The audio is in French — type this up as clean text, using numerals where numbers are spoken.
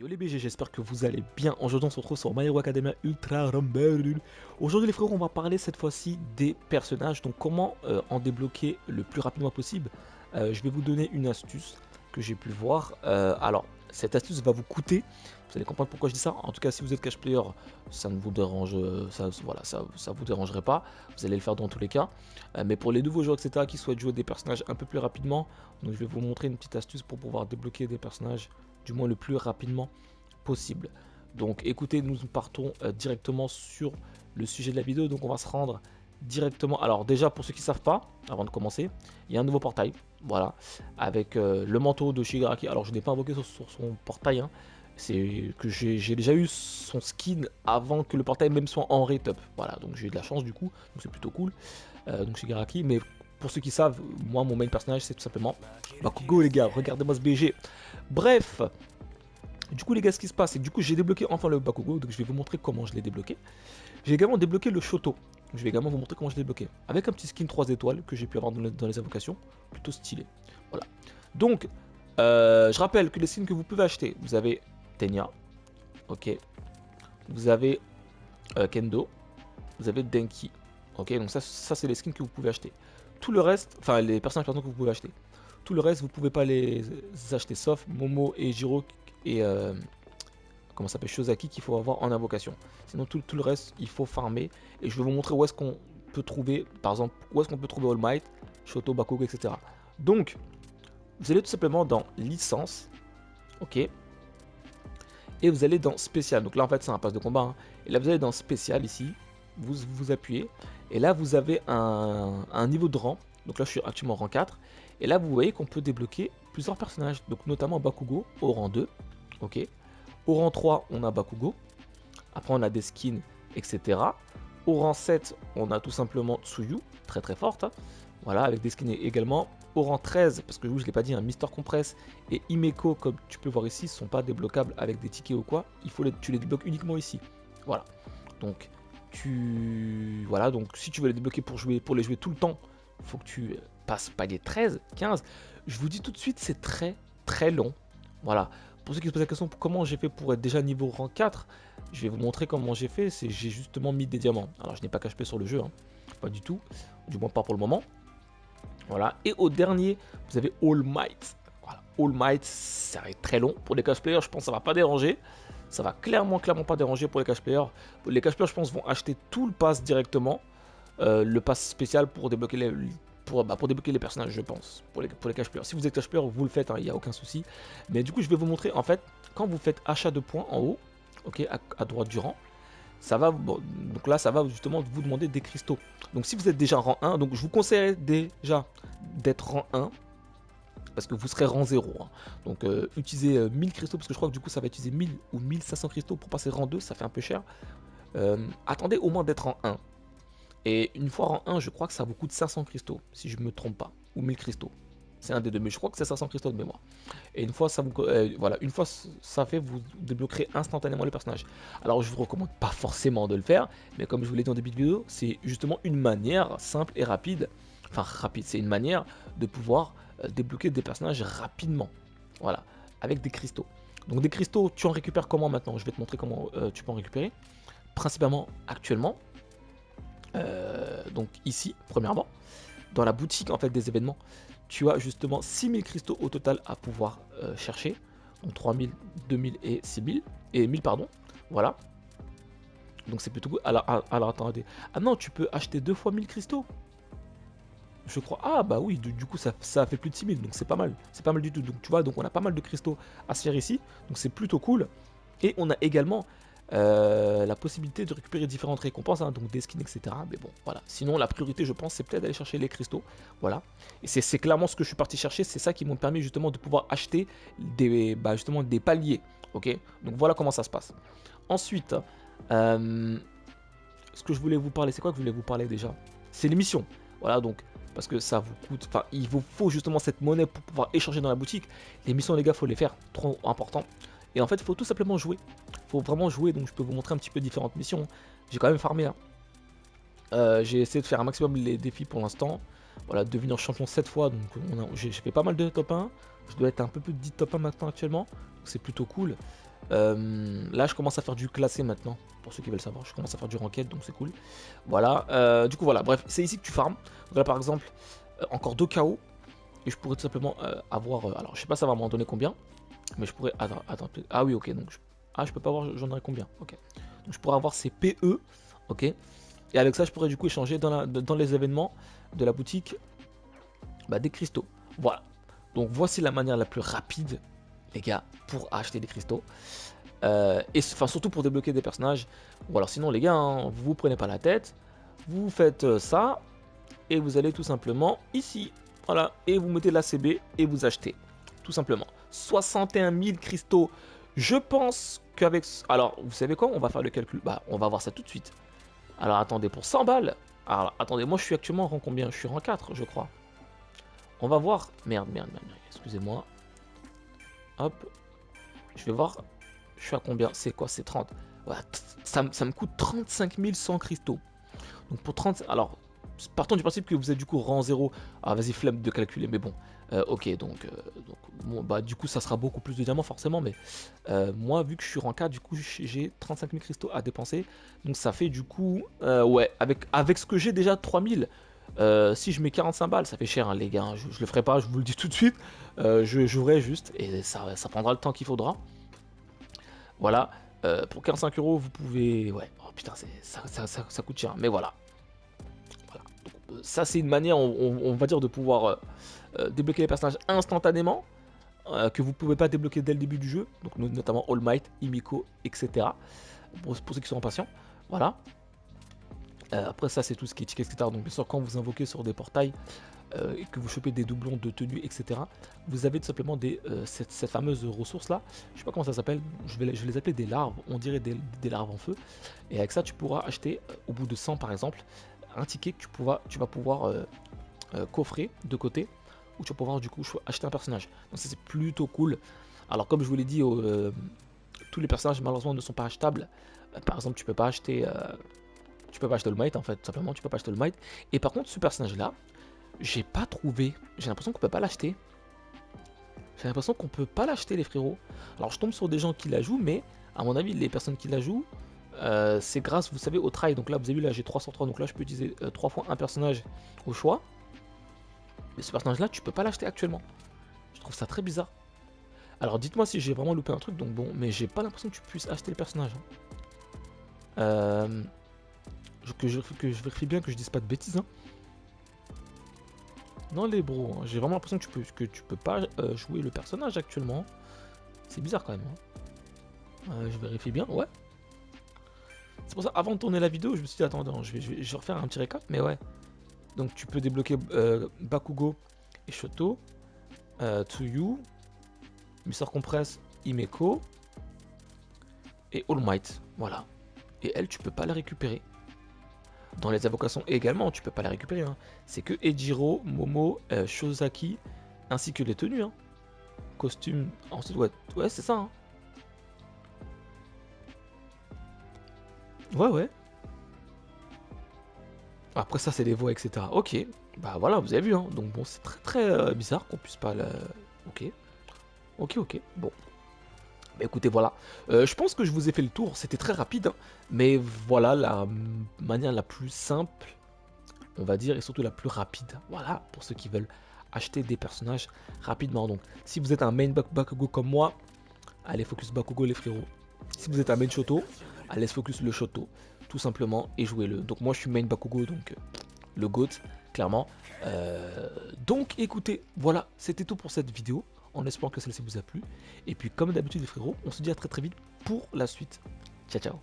les BG, j'espère que vous allez bien. Aujourd'hui on se retrouve sur My Hero Academia Ultra Rumble. Aujourd'hui les frérots, on va parler cette fois-ci des personnages. Donc comment en débloquer le plus rapidement possible. Je vais vous donner une astuce que j'ai pu voir. Alors cette astuce va vous coûter, vous allez comprendre pourquoi je dis ça. En tout cas si vous êtes cash player, ça ne vous dérange, ça vous dérangerait pas. Vous allez le faire dans tous les cas. Mais pour les nouveaux joueurs etc. qui souhaitent jouer des personnages un peu plus rapidement, donc je vais vous montrer une petite astuce pour pouvoir débloquer des personnages du moins le plus rapidement possible. Donc écoutez, nous partons directement sur le sujet de la vidéo. Donc on va se rendre directement. Alors déjà pour ceux qui ne savent pas, avant de commencer, il y a un nouveau portail, voilà, avec le manteau de Shigaraki. Alors je n'ai pas invoqué sur son portail, hein. C'est que j'ai déjà eu son skin avant que le portail même soit en rate up. Voilà, donc j'ai eu de la chance du coup, donc c'est plutôt cool. Donc Shigaraki, mais pour ceux qui savent, moi mon main personnage c'est tout simplement Bakugo les gars, regardez-moi ce BG. Bref, du coup les gars ce qui se passe c'est que du coup j'ai débloqué enfin le Bakugo, donc je vais vous montrer comment je l'ai débloqué. J'ai également débloqué le Shoto, je vais également vous montrer comment je l'ai débloqué. Avec un petit skin 3 étoiles que j'ai pu avoir dans les invocations, plutôt stylé. Voilà. Donc, je rappelle que les skins que vous pouvez acheter, vous avez Tenya, ok. Vous avez Kendo, vous avez Denki, ok. Donc ça c'est les skins que vous pouvez acheter. Tout le reste, enfin les personnages pardon, que vous pouvez acheter. Tout le reste, vous pouvez pas les acheter, sauf Momo et Jiro et comment ça s'appelle, Shozaki qu'il faut avoir en invocation. Sinon tout le reste, il faut farmer. Et je vais vous montrer où est-ce qu'on peut trouver, par exemple, où est-ce qu'on peut trouver All Might, Shoto, Bakugo, etc. Donc, vous allez tout simplement dans licence, ok. Et vous allez dans spécial. Donc là en fait c'est un pass de combat, hein. Et là vous allez dans spécial ici, vous appuyez. Et là vous avez un niveau de rang. Donc là je suis actuellement rang 4. Et là vous voyez qu'on peut débloquer plusieurs personnages. Donc notamment Bakugo au rang 2. Ok. Au rang 3 on a Bakugo. Après on a des skins, etc. Au rang 7 on a tout simplement Tsuyu, très très forte, hein. Voilà, avec des skins également. Au rang 13, parce que je ne l'ai pas dit, un Mister Compress et Himeko, comme tu peux voir ici, ne sont pas débloquables avec des tickets ou quoi. Tu les débloques uniquement ici. Voilà. Donc, voilà, donc si tu veux les débloquer pour les jouer tout le temps, il faut que tu passes palier 13, 15. Je vous dis tout de suite, c'est très très long. Voilà. Pour ceux qui se posent la question, comment j'ai fait pour être déjà niveau rang 4, je vais vous montrer comment j'ai fait. J'ai justement mis des diamants. Alors, je n'ai pas caché sur le jeu, hein. Pas du tout. Du moins pas pour le moment. Voilà, et au dernier, vous avez All Might. Voilà, All Might, ça va être très long. Pour les cash players, je pense que ça va pas déranger. Ça va clairement pas déranger pour les cash players. Les cash players, je pense, vont acheter tout le pass directement. Le pass spécial pour débloquer les personnages, je pense. Pour les cash players. Si vous êtes cash player, vous le faites, il n'y a aucun souci. Mais du coup, je vais vous montrer, en fait, quand vous faites achat de points en haut, ok, à droite du rang, ça va, bon, donc là ça va justement vous demander des cristaux. Donc si vous êtes déjà rang 1, donc je vous conseille déjà d'être rang 1 parce que vous serez rang 0, hein. Donc utilisez 1000 cristaux parce que je crois que du coup ça va utiliser 1000 ou 1500 cristaux pour passer rang 2, ça fait un peu cher. Attendez au moins d'être rang 1. Et une fois rang 1, je crois que ça vous coûte 500 cristaux si je me trompe pas, ou 1000 cristaux. C'est un des deux, mais je crois que c'est 500 cristaux de mémoire. Et une fois ça vous, voilà, une fois ça fait, vous débloquerez instantanément les personnages. Alors je vous recommande pas forcément de le faire, mais comme je vous l'ai dit en début de vidéo, c'est justement une manière simple et rapide. Enfin rapide, c'est une manière de pouvoir débloquer des personnages rapidement. Voilà, avec des cristaux. Donc des cristaux, tu en récupères comment maintenant? Je vais te montrer comment tu peux en récupérer. Principalement actuellement. Donc ici, premièrement, dans la boutique en fait des événements, tu as justement 6000 cristaux au total à pouvoir chercher. Donc 3000, 2000 et 6000. Et 1000 pardon. Voilà. Donc c'est plutôt cool. Alors attendez. Ah non, tu peux acheter 2 fois 1000 cristaux. Je crois. Ah bah oui, du coup ça fait plus de 6000. Donc c'est pas mal. C'est pas mal du tout. Donc tu vois, donc on a pas mal de cristaux à se faire ici. Donc c'est plutôt cool. Et on a également la possibilité de récupérer différentes récompenses, hein, donc des skins, etc. Mais bon, voilà. Sinon, la priorité, je pense, c'est peut-être d'aller chercher les cristaux. Voilà. Et c'est clairement ce que je suis parti chercher. C'est ça qui m'a permis justement de pouvoir acheter justement des paliers. Ok. Donc voilà comment ça se passe. Ensuite, ce que je voulais vous parler, c'est quoi que je voulais vous parler déjà? C'est l'émission. Voilà, donc parce que ça vous coûte, enfin, il vous faut justement cette monnaie pour pouvoir échanger dans la boutique. Les missions, les gars, faut les faire. Trop important. Et en fait, il faut tout simplement jouer. Il faut vraiment jouer. Donc, je peux vous montrer un petit peu différentes missions. J'ai quand même farmé, hein. J'ai essayé de faire un maximum les défis pour l'instant. Voilà, devenir champion 7 fois. Donc, j'ai fait pas mal de top 1. Je dois être un peu plus de 10 top 1 maintenant actuellement. Donc, c'est plutôt cool. Là, je commence à faire du classé maintenant. Pour ceux qui veulent savoir, je commence à faire du ranked, donc c'est cool. Voilà. Du coup, voilà. Bref, c'est ici que tu farmes. Donc là, par exemple, encore 2 KO. Et je pourrais tout simplement avoir. Alors, je sais pas, ça va m'en donner combien. Mais je pourrais. Attends. Ah oui, ok. Donc, ah, je peux pas voir, j'en aurai combien. Ok. Donc, je pourrais avoir ces PE. Ok. Et avec ça, je pourrais du coup échanger dans les événements de la boutique des cristaux. Voilà. Donc, voici la manière la plus rapide, les gars, pour acheter des cristaux. Et enfin, surtout pour débloquer des personnages. Ou alors, sinon, les gars, hein, vous prenez pas la tête. Vous faites ça. Et vous allez tout simplement ici. Voilà. Et vous mettez l'ACB et vous achetez. Tout simplement. 61 000 cristaux. Je pense qu'avec... Alors, vous savez quoi? On va faire le calcul. Bah, on va voir ça tout de suite. Alors, attendez, pour 100 balles. Alors, attendez, moi, je suis actuellement en rang combien? Je suis rang 4, je crois. On va voir. Merde. Excusez-moi. Hop. Je vais voir. Je suis à combien? C'est quoi? C'est 30. Voilà, ça me coûte 35 100 cristaux. Donc, pour 30... Alors, partons du principe que vous êtes du coup rang 0. Ah, vas-y, flemme de calculer, mais bon. Ok, donc bon, bah, du coup, ça sera beaucoup plus de diamants, forcément. Mais moi, vu que je suis rang 4, du coup, j'ai 35 000 cristaux à dépenser. Donc, ça fait du coup, ouais, avec ce que j'ai déjà, 3000. Si je mets 45 balles, ça fait cher, hein, les gars. Hein, je le ferai pas, je vous le dis tout de suite. Je jouerai juste et ça prendra le temps qu'il faudra. Voilà. Pour 45 euros, vous pouvez. Ouais, oh putain, ça coûte cher. Mais voilà. Donc, ça, c'est une manière, on va dire, de pouvoir débloquer les personnages instantanément. Que vous pouvez pas débloquer dès le début du jeu. Donc, notamment All Might, Himiko, etc. Pour ceux qui sont impatients. Voilà. Après, ça, c'est tout ce qui est ticket, etc. Donc, bien sûr, quand vous invoquez sur des portails. Et que vous chopez des doublons de tenue, etc. Vous avez tout simplement cette fameuse ressource là, je sais pas comment ça s'appelle, je vais les appeler des larves, on dirait des larves en feu. Et avec ça, tu pourras acheter, au bout de 100 par exemple, un ticket que tu vas pouvoir coffrer de côté, où tu vas pouvoir du coup acheter un personnage. Donc ça, c'est plutôt cool. Alors comme je vous l'ai dit, tous les personnages malheureusement ne sont pas achetables. Par exemple, tu peux pas acheter All Might en fait, tout simplement, tu peux pas acheter All Might. Et par contre, ce personnage là, j'ai pas trouvé. J'ai l'impression qu'on peut pas l'acheter. J'ai l'impression qu'on peut pas l'acheter, les frérots. Alors, je tombe sur des gens qui la jouent, mais à mon avis, les personnes qui la jouent, c'est grâce, vous savez, au try. Donc là, vous avez vu, là, j'ai 303. Donc là, je peux utiliser 3 fois un personnage au choix. Mais ce personnage-là, tu peux pas l'acheter actuellement. Je trouve ça très bizarre. Alors, dites-moi si j'ai vraiment loupé un truc. Donc bon, mais j'ai pas l'impression que tu puisses acheter le personnage. Hein. Que je vérifie bien que je dise pas de bêtises. Hein. Non les bros, hein. J'ai vraiment l'impression que tu peux pas jouer le personnage actuellement. C'est bizarre quand même. Hein. Je vérifie bien, ouais. C'est pour ça, avant de tourner la vidéo, je me suis dit, attends, je vais refaire un petit récap, mais ouais. Donc tu peux débloquer Bakugo et Shoto, Tsuyu, Mr. Compress, Himeko et All Might. Voilà. Et elle, tu peux pas la récupérer. Dans les invocations également, tu peux pas la récupérer. Hein. C'est que Ejiro, Momo, Shozaki, ainsi que les tenues. Hein. Costume, ensuite, ouais c'est ça. Hein. Ouais. Après ça, c'est les voix, etc. Ok, bah voilà, vous avez vu. Hein. Donc bon, c'est très bizarre qu'on puisse pas la... Ok, bon. Bah écoutez, voilà. Je pense que je vous ai fait le tour. C'était très rapide. Hein. Mais voilà la manière la plus simple, on va dire, et surtout la plus rapide. Voilà, pour ceux qui veulent acheter des personnages rapidement. Donc, si vous êtes un main Bakugo comme moi, allez focus Bakugo les frérots. Si vous êtes un main Shoto, allez focus le Shoto, tout simplement, et jouez-le. Donc moi, je suis main Bakugo, donc le GOAT, clairement. Donc, écoutez, voilà, c'était tout pour cette vidéo, en espérant que celle-ci vous a plu. Et puis, comme d'habitude les frérots, on se dit à très vite pour la suite. Ciao.